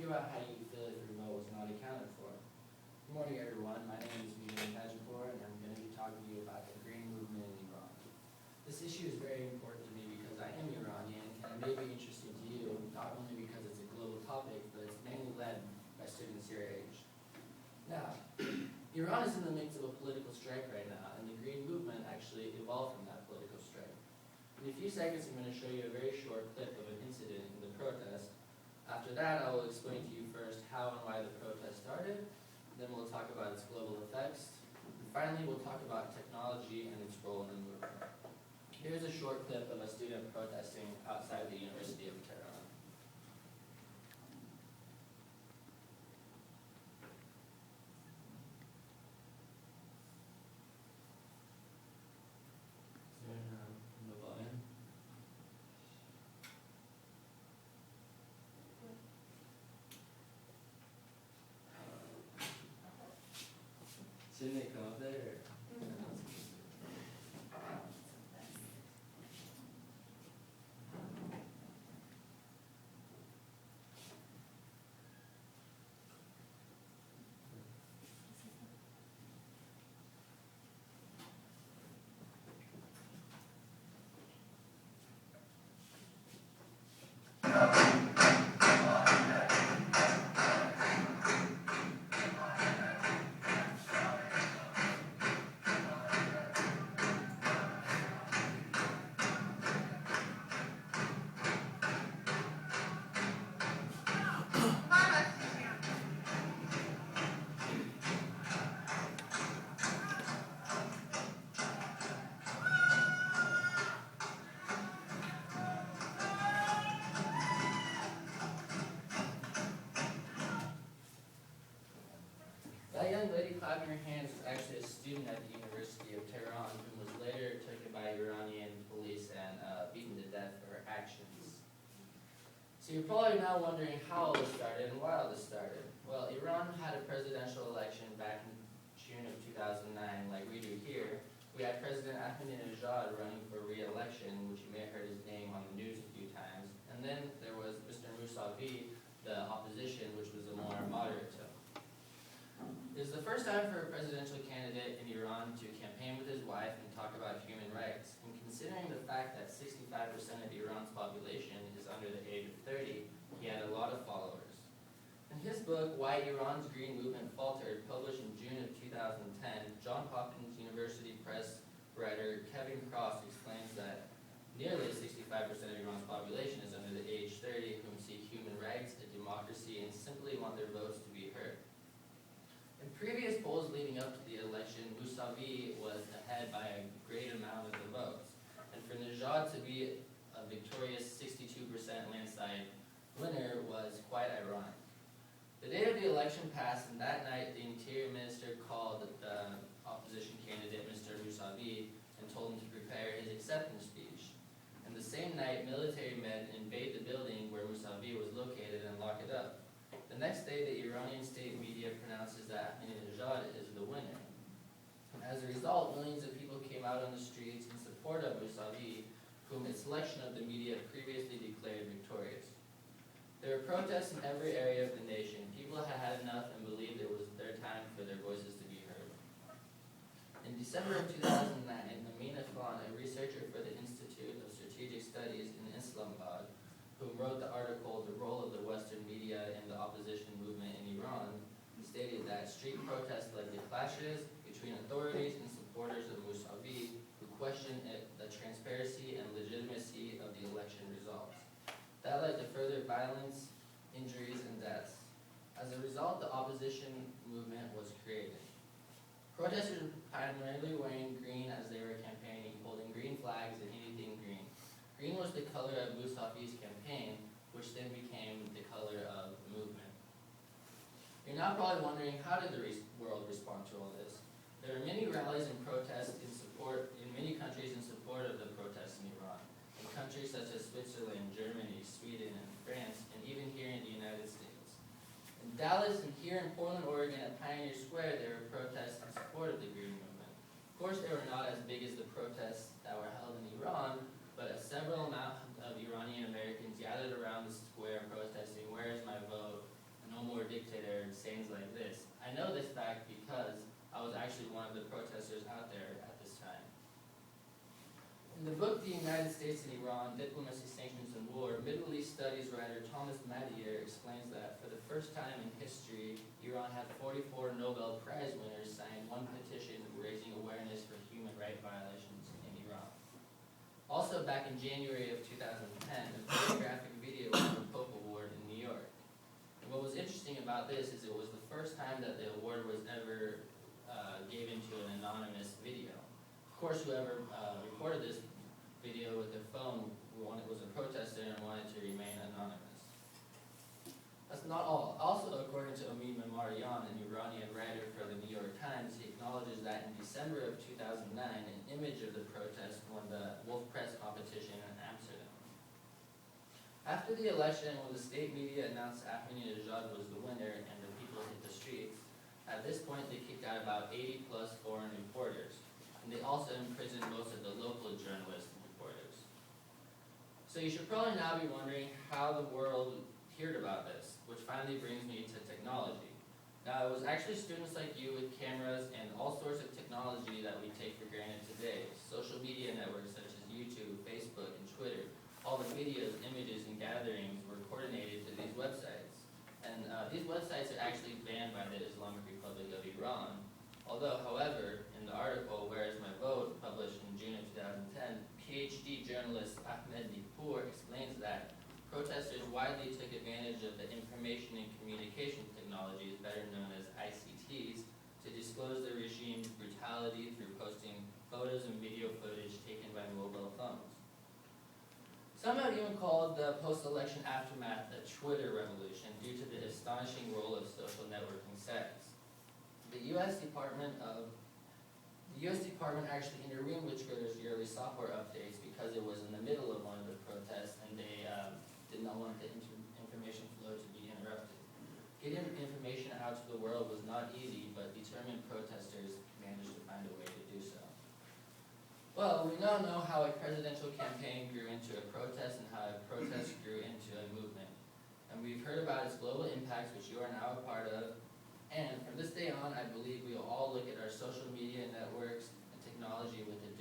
about how you feel if your vote was not accounted for. Good morning, everyone. My name is Bejans, and I'm going to be talking to you about the Green Movement in Iran. This issue is very important to me because I am Iranian, and it may be interesting to you, not only because it's a global topic, but it's mainly led by students your age. Now, Iran is in the midst of a political strike right now, and the Green Movement actually evolved from that political strike. In a few seconds, I'm going to show you a very short clip of an incident in the protest. After that, I will explain to you first how and why the protest started, then we'll talk about its global effects, and finally we'll talk about technology and its role in the movement. Here's a short clip of a student protesting outside the University of Tehran. Shouldn't they come up there? That young lady clapping her hands was actually a student at the University of Tehran who was later taken by Iranian police and beaten to death for her actions. So you're probably now wondering how all this started and why all this started. Well, Iran had a presidential election back in June of 2009, like we do here. We had President Ahmadinejad running for re-election, which you may have heard his name on the news a few times. And then there was Mr. Mousavi, the opposition, which was a more moderate tone. It is the first time for a presidential candidate in Iran to campaign with his wife and talk about human rights. And considering the fact that 65% of Iran's population is under the age of 30, he had a lot of followers. In his book, Why Iran's Green Movement Faltered, published in June of 2010, Johns Hopkins University Press writer Kevin Cross explains that nearly 65% of Iran's population is under the age 30 whom see human rights, a democracy, and simply want their votes to be heard. In previous polls leading up to the election, Mousavi was ahead by a great amount of the votes. And for Nejad to be a victorious 62% landslide winner was quite ironic. The day of the election passed, and that night the Interior Minister called the opposition candidate, Mr. Mousavi, and told him to prepare his acceptance speech. And the same night, military men invade the building where Mousavi was located and lock it up. The next day, the Iranian state media pronounces that Ahmadinejad is the winner. And as a result, millions of people came out on the streets in support of Mousavi, whom its selection of the media previously declared victorious. There were protests in every area of the nation. People had had enough and believed it was their time for their voices to be heard. In December of 2009, Amina Khan, a researcher for the Institute of Strategic Studies in Islamabad, who wrote the article, The Role of the Western Media in the Opposition Movement in Iran, stated that street protests led to clashes between authorities and supporters of Mousavi, who questioned the transparency and legitimacy of the election results. That led to further violence, injuries, and deaths. As a result, the opposition movement was created. Protesters were primarily wearing green as they were campaigning, holding green flags and anything green. Green was the color of Mousavi's campaign, which then became the color of the movement. You're now probably wondering, how did the world respond to all this? There were many rallies and protests in many countries in support of the protests in Iran. In countries such as Switzerland, Germany, Sweden, and France, and even here in the United States. In Dallas and here in Portland, Oregon at Pioneer Square, there were protests in support of the Green Movement. Of course, they were not as big as the protests that were held in Iran, but a several amount of Iranian Americans gathered around the square protesting, "Where is my vote?" and sayings like this. I know this fact because I was actually one of the protesters out there at this time. In the book The United States and Iran, Diplomacy, Sanctions, and War, Middle East Studies writer Thomas Madier explains that for the first time in history, Iran had 44 Nobel Prize winners sign one petition raising awareness for human rights violations in Iran. Also back in January of 2010, a very graphic video won the Pope Award in New York. And what was interesting about this is it was the first time that the award was ever given to an anonymous video. Of course, whoever recorded this video with their phone was a protester and wanted to remain anonymous. That's not all. Also, according to Omid Memarian, an Iranian writer for the New York Times, he acknowledges that in December of 2009, an image of the protest won the Wolf Press competition in Amsterdam. After the election, when the state media announced Ahmadinejad was the winner and the people hit the streets, at this point they kicked out about 80 plus foreign reporters, and they also imprisoned most of the local journalists and reporters. So you should probably now be wondering how the world heard about this, which finally brings me to technology. Now, it was actually students like you with cameras and all sorts of technology that we take for granted today. Social media networks such as YouTube, Facebook, and Twitter. All the videos, images, and gatherings were coordinated to these websites. And these websites are actually banned by the Islamic Republic of Iran. Although, however, in the article, Where is My Vote, published in June of 2010, PhD journalist Ahmed Nipur explains that protesters widely took advantage of the information and communication technologies, better known as ICTs, to disclose the regime's brutality through posting photos and video footage taken by mobile phones. Some have even called the post-election aftermath a Twitter revolution due to the astonishing role of social networking sites. The U.S. Department actually intervened with Twitter's yearly software updates because it was in the middle of one of the protests and they did not want the information flow to be interrupted. Getting information out to the world was not easy, but determined protesters managed to find a way to do so. Well, we now know how a presidential campaign grew into a protest and how a protest grew into a movement. And we've heard about its global impacts, which you are now a part of. And from this day on, I believe we will all look at our social media networks and technology with a